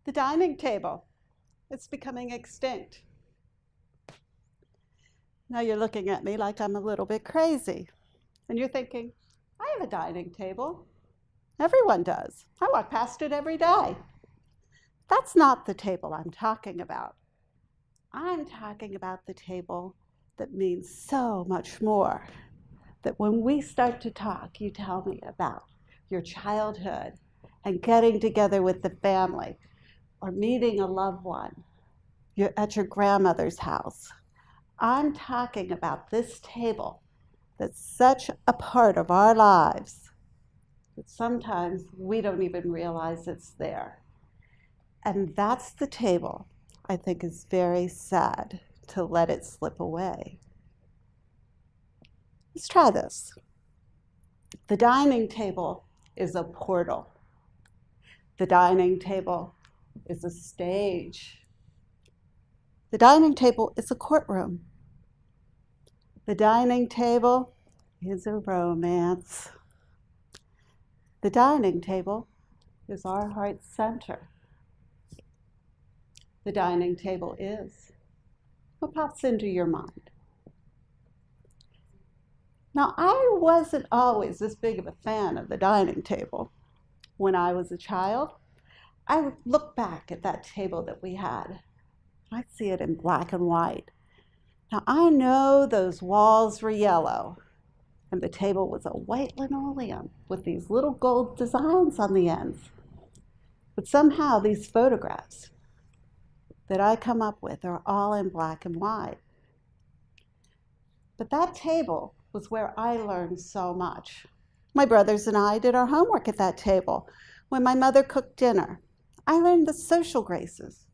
The dining table. It's becoming extinct. Now you're looking at me like I'm a little bit crazy. And you're thinking, I have a dining table. Everyone does. I walk past it every day. That's not the table I'm talking about. I'm talking about the table that means so much more. That when we start to talk, you tell me about your childhood and getting together with the family or meeting a loved one. You're at your grandmother's house. I'm talking about this table that's such a part of our lives that sometimes we don't even realize it's there. And that's the table I think is very sad to let it slip away. Let's try this. The dining table is a portal. The dining table is a stage. The dining table is a courtroom. The dining table is a romance. The dining table is our heart center. The dining table is what pops into your mind. Now, I wasn't always this big of a fan of the dining table. When I was a child, I would look back at that table that we had. I'd see it in black and white. Now, I know those walls were yellow, and the table was a white linoleum with these little gold designs on the ends. But somehow these photographs that I come up with are all in black and white. But that table was where I learned so much. My brothers and I did our homework at that table. When my mother cooked dinner, I learned the social graces,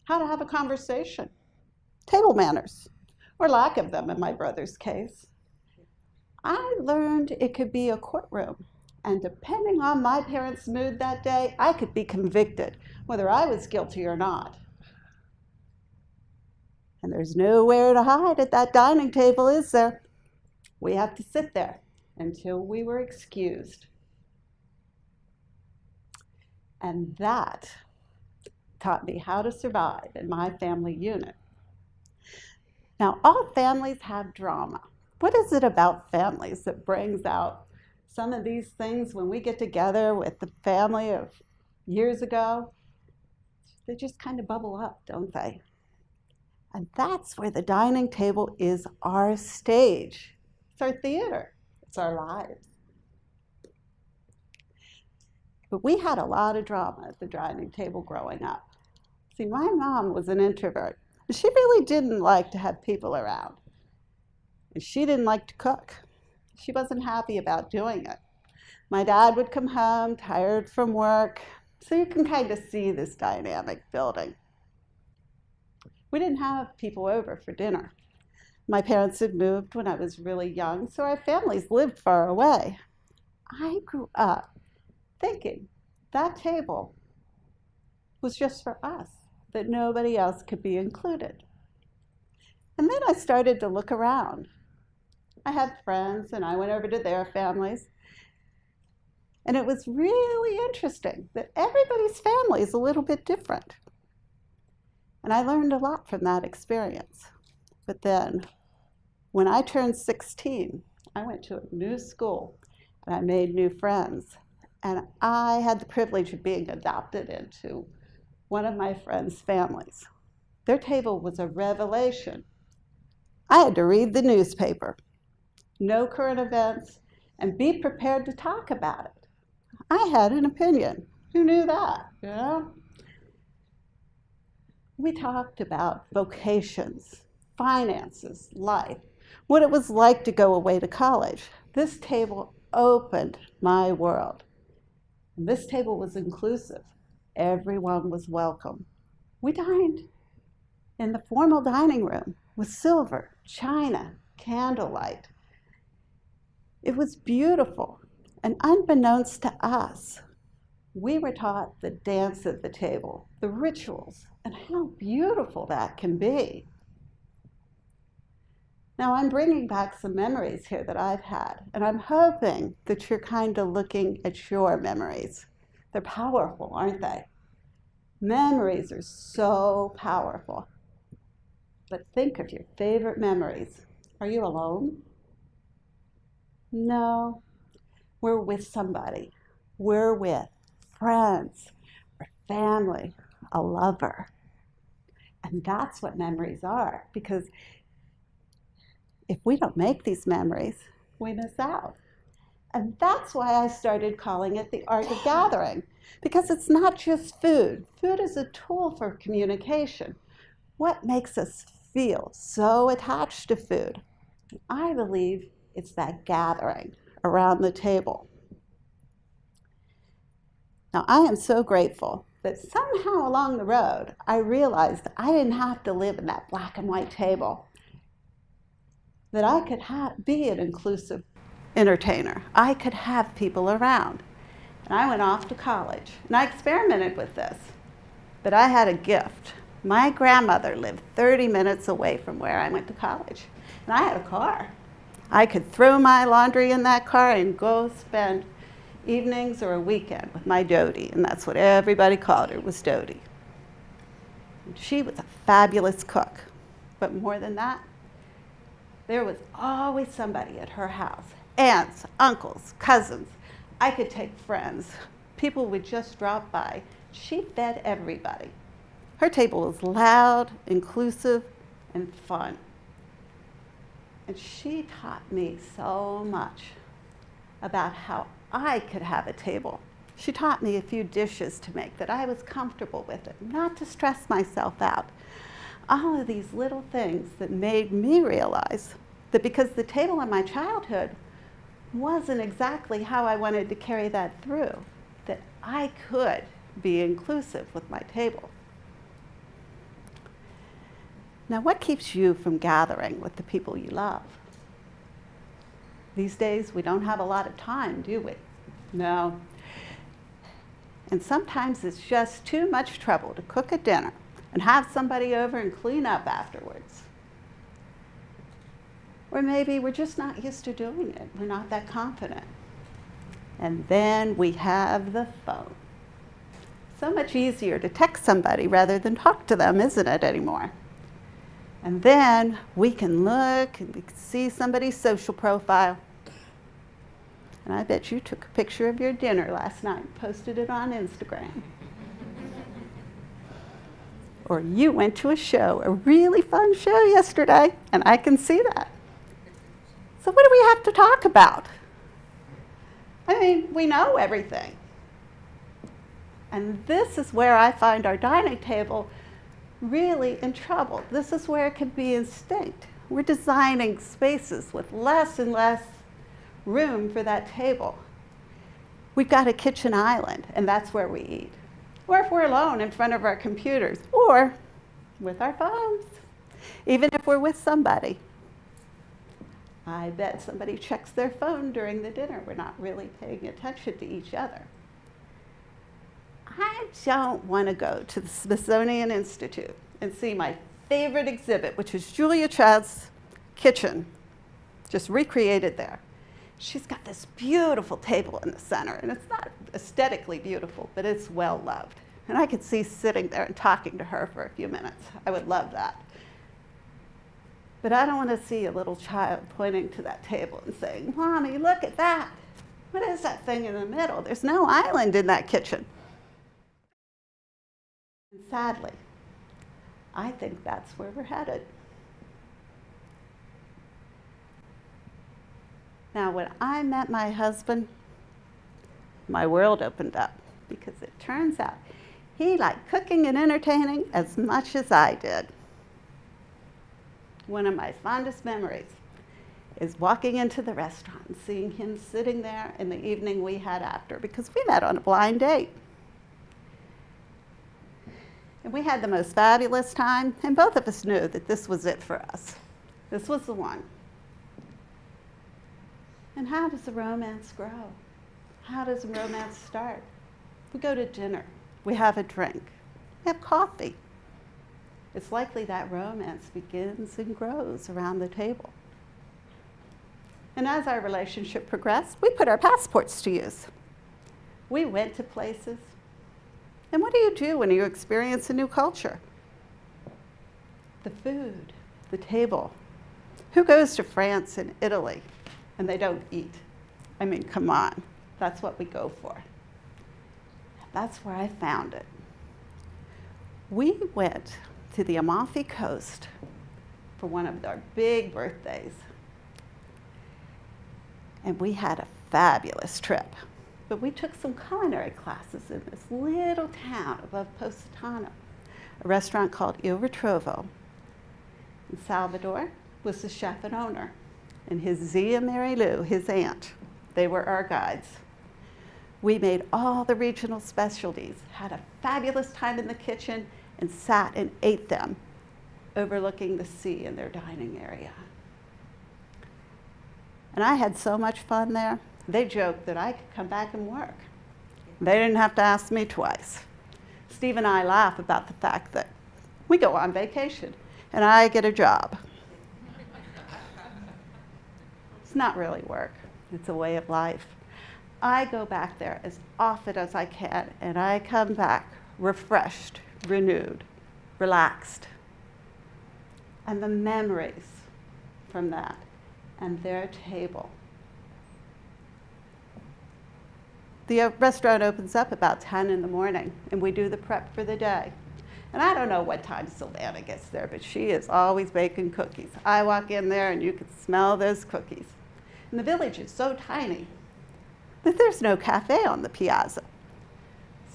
how to have a conversation, table manners, or lack of them in my brother's case. I learned it could be a courtroom, and depending on my parents' mood that day, I could be convicted, whether I was guilty or not. And there's nowhere to hide at that dining table, is there? We have to sit there until we were excused. And that taught me how to survive in my family unit. Now, all families have drama. What is it about families that brings out some of these things when we get together with the family of years ago? They just kind of bubble up, don't they? And that's where the dining table is our stage. It's our theater. It's our lives. But we had a lot of drama at the dining table growing up. See, my mom was an introvert. She really didn't like to have people around. And she didn't like to cook. She wasn't happy about doing it. My dad would come home tired from work, so you can kind of see this dynamic building. We didn't have people over for dinner. My parents had moved when I was really young, so our families lived far away. I grew up thinking that table was just for us, that nobody else could be included. And then I started to look around. I had friends, and I went over to their families. And it was really interesting that everybody's family is a little bit different. And I learned a lot from that experience. But then, when I turned 16, I went to a new school, and I made new friends. And I had the privilege of being adopted into one of my friends' families. Their table was a revelation. I had to read the newspaper, know current events, and be prepared to talk about it. I had an opinion. Who knew that? You know? We talked about vocations, finances, life, what it was like to go away to college. This table opened my world. And this table was inclusive. Everyone was welcome. We dined in the formal dining room with silver, china, candlelight. It was beautiful, and unbeknownst to us, we were taught the dance at the table, the rituals, and how beautiful that can be. Now, I'm bringing back some memories here that I've had, and I'm hoping that you're kind of looking at your memories. They're powerful, aren't they? Memories are so powerful. But think of your favorite memories. Are you alone? No. We're with somebody. We're with friends, or family, a lover. And that's what memories are, because if we don't make these memories, we miss out. And that's why I started calling it the art of gathering, because it's not just food. Food is a tool for communication. What makes us feel so attached to food? I believe it's that gathering around the table. Now, I am so grateful that somehow along the road, I realized I didn't have to live in that black and white table, that I could be an inclusive entertainer. I could have people around. And I went off to college, and I experimented with this, but I had a gift. My grandmother lived 30 minutes away from where I went to college, and I had a car. I could throw my laundry in that car and go spend evenings or a weekend with my Dodie, and that's what everybody called her, was Dodie. And she was a fabulous cook, but more than that, there was always somebody at her house. Aunts, uncles, cousins. I could take friends. People would just drop by. She fed everybody. Her table was loud, inclusive, and fun. And she taught me so much about how I could have a table. She taught me a few dishes to make that I was comfortable with, it, not to stress myself out. All of these little things that made me realize that because the table in my childhood wasn't exactly how I wanted to carry that through, that I could be inclusive with my table. Now, what keeps you from gathering with the people you love? These days, we don't have a lot of time, do we? No. And sometimes it's just too much trouble to cook a dinner and have somebody over and clean up afterwards. Or maybe we're just not used to doing it. We're not that confident. And then we have the phone. So much easier to text somebody rather than talk to them, isn't it, anymore? And then we can look and we can see somebody's social profile. And I bet you took a picture of your dinner last night and posted it on Instagram. Or you went to a show, a really fun show yesterday, and I can see that. So what do we have to talk about? I mean, we know everything. And this is where I find our dining table really in trouble. This is where it can be instinct. We're designing spaces with less and less room for that table. We've got a kitchen island, and that's where we eat. Or if we're alone in front of our computers, or with our phones, even if we're with somebody. I bet somebody checks their phone during the dinner. We're not really paying attention to each other. I don't want to go to the Smithsonian Institute and see my favorite exhibit, which is Julia Child's kitchen, just recreated there. She's got this beautiful table in the center, and it's not aesthetically beautiful, but it's well loved. And I could see sitting there and talking to her for a few minutes. I would love that. But I don't want to see a little child pointing to that table and saying, "Mommy, look at that. What is that thing in the middle? There's no island in that kitchen." And sadly, I think that's where we're headed. Now, when I met my husband, my world opened up, because it turns out he liked cooking and entertaining as much as I did. One of my fondest memories is walking into the restaurant and seeing him sitting there in the evening we had after, because we met on a blind date. And we had the most fabulous time, and both of us knew that this was it for us. This was the one. And how does the romance grow? How does the romance start? We go to dinner. We have a drink. We have coffee. It's likely that romance begins and grows around the table. And as our relationship progressed, we put our passports to use. We went to places. And what do you do when you experience a new culture? The food, the table. Who goes to France and Italy and they don't eat? I mean, come on, that's what we go for. That's where I found it. We went to the Amalfi Coast for one of our big birthdays. And we had a fabulous trip. But we took some culinary classes in this little town above Positano, a restaurant called Il Ritrovo. And Salvador was the chef and owner. And his Z and Mary Lou, his aunt, they were our guides. We made all the regional specialties, had a fabulous time in the kitchen, and sat and ate them, overlooking the sea in their dining area. And I had so much fun there. They joked that I could come back and work. They didn't have to ask me twice. Steve and I laugh about the fact that we go on vacation and I get a job. It's not really work, it's a way of life. I go back there as often as I can and I come back refreshed, renewed, relaxed. And the memories from that and their table. The restaurant opens up about 10 in the morning, and we do the prep for the day. And I don't know what time Sylvana gets there, but she is always baking cookies. I walk in there, and you can smell those cookies. And the village is so tiny that there's no cafe on the piazza.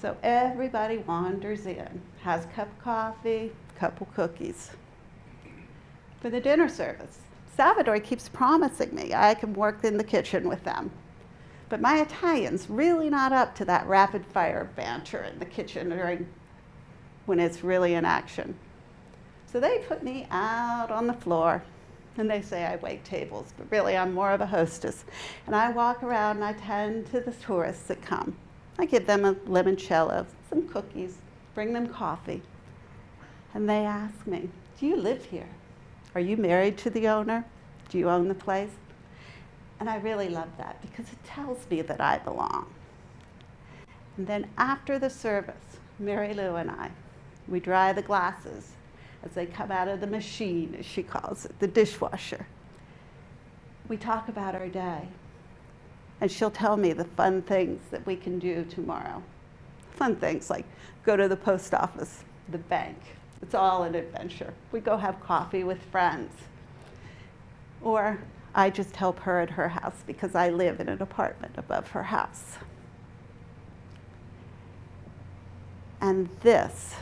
So everybody wanders in, has a cup of coffee, a couple cookies. For the dinner service, Salvador keeps promising me I can work in the kitchen with them. But my Italian's really not up to that rapid fire banter in the kitchen when it's really in action. So they put me out on the floor and they say I wait tables, but really I'm more of a hostess. And I walk around and I tend to the tourists that come. I give them a limoncello, some cookies, bring them coffee. And they ask me, do you live here? Are you married to the owner? Do you own the place? And I really love that because it tells me that I belong. And then after the service, Mary Lou and I, we dry the glasses as they come out of the machine, as she calls it, the dishwasher. We talk about our day. And she'll tell me the fun things that we can do tomorrow. Fun things like go to the post office, the bank. It's all an adventure. We go have coffee with friends. Or I just help her at her house because I live in an apartment above her house. And this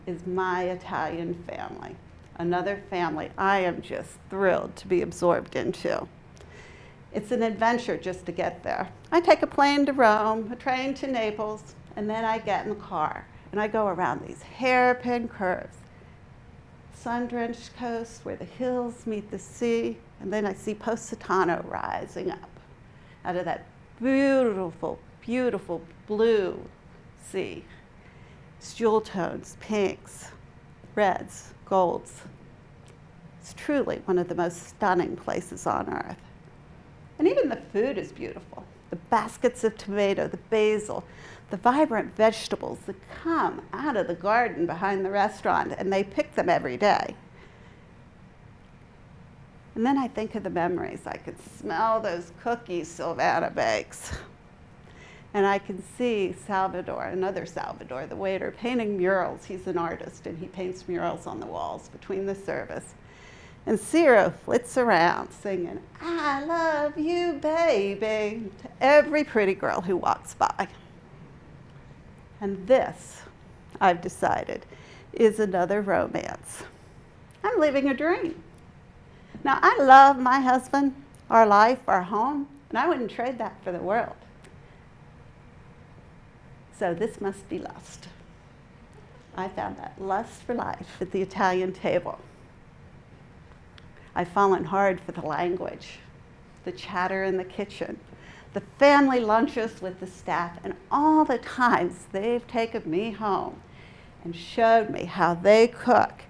is my Italian family, another family I am just thrilled to be absorbed into. It's an adventure just to get there. I take a plane to Rome, a train to Naples, and then I get in the car and I go around these hairpin curves. Sun-drenched coast where the hills meet the sea, and then I see Positano rising up out of that beautiful, beautiful blue sea. It's jewel tones, pinks, reds, golds. It's truly one of the most stunning places on earth. And even the food is beautiful. The baskets of tomato, the basil, the vibrant vegetables that come out of the garden behind the restaurant, and they pick them every day. And then I think of the memories. I could smell those cookies Sylvana bakes. And I can see Salvador, another Salvador, the waiter, painting murals. He's an artist, and he paints murals on the walls between the service. And Ciro flits around singing, I love you, baby, to every pretty girl who walks by. And this, I've decided, is another romance. I'm living a dream. Now, I love my husband, our life, our home, and I wouldn't trade that for the world. So this must be lust. I found that lust for life at the Italian table. I've fallen hard for the language, the chatter in the kitchen, the family lunches with the staff, and all the times they've taken me home and showed me how they cook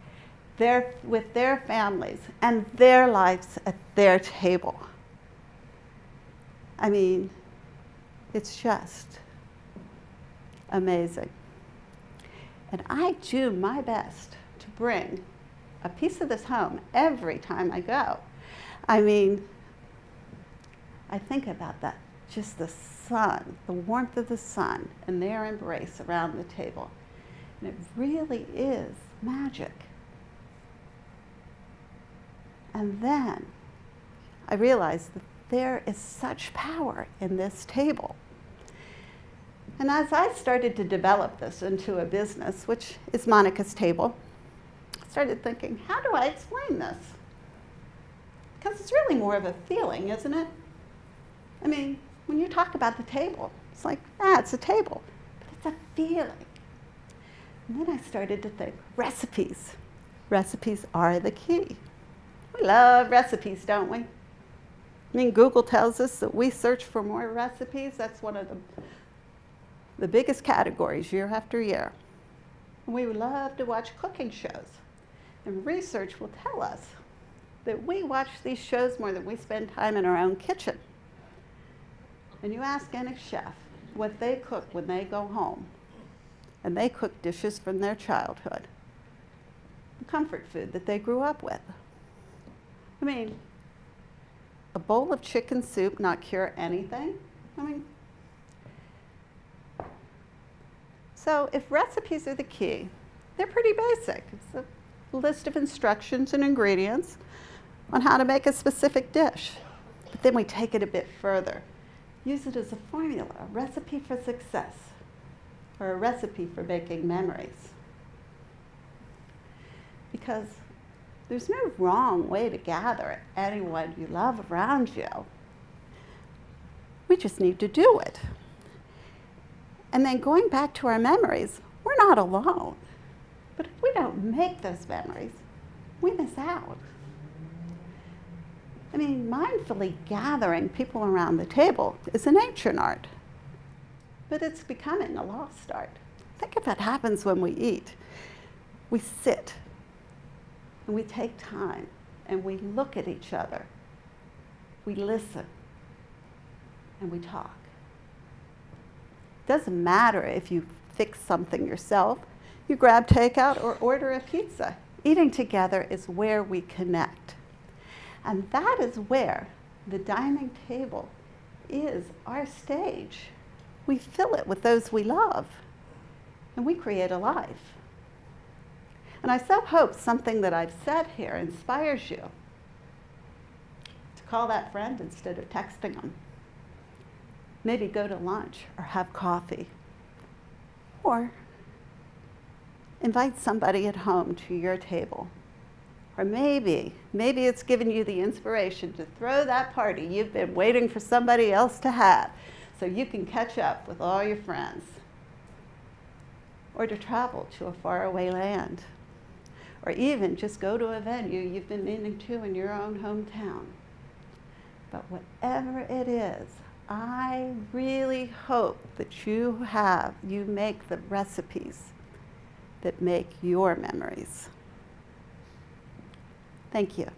with their families and their lives at their table. I mean, it's just amazing. And I do my best to bring a piece of this home every time I go. I mean, I think about that, just the sun, the warmth of the sun, and their embrace around the table. And it really is magic. And then I realized that there is such power in this table. And as I started to develop this into a business, which is Monica's Table, I started thinking, how do I explain this? Because it's really more of a feeling, isn't it? I mean, when you talk about the table, it's like, it's a table, but it's a feeling. And then I started to think, recipes. Recipes are the key. We love recipes, don't we? I mean, Google tells us that we search for more recipes. That's one of the biggest categories year after year. And we love to watch cooking shows. And research will tell us that we watch these shows more than we spend time in our own kitchen. And you ask any chef what they cook when they go home, and they cook dishes from their childhood, the comfort food that they grew up with. I mean, a bowl of chicken soup not cure anything? I mean, so if recipes are the key, they're pretty basic. It's a list of instructions and ingredients on how to make a specific dish. But then we take it a bit further. Use it as a formula, a recipe for success, or a recipe for making memories. Because there's no wrong way to gather anyone you love around you. We just need to do it. And then going back to our memories, we're not alone. But if we don't make those memories, we miss out. I mean, mindfully gathering people around the table is an ancient art, but it's becoming a lost art. Think of what happens when we eat. We sit, and we take time, and we look at each other. We listen, and we talk. It doesn't matter if you fix something yourself, you grab takeout or order a pizza. Eating together is where we connect. And that is where the dining table is our stage. We fill it with those we love, and we create a life. And I so hope something that I've said here inspires you to call that friend instead of texting them. Maybe go to lunch or have coffee. Or invite somebody at home to your table. Or maybe it's given you the inspiration to throw that party you've been waiting for somebody else to have so you can catch up with all your friends. Or to travel to a faraway land. Or even just go to a venue you've been meaning to in your own hometown. But whatever it is, I really hope that you make the recipes that make your memories. Thank you.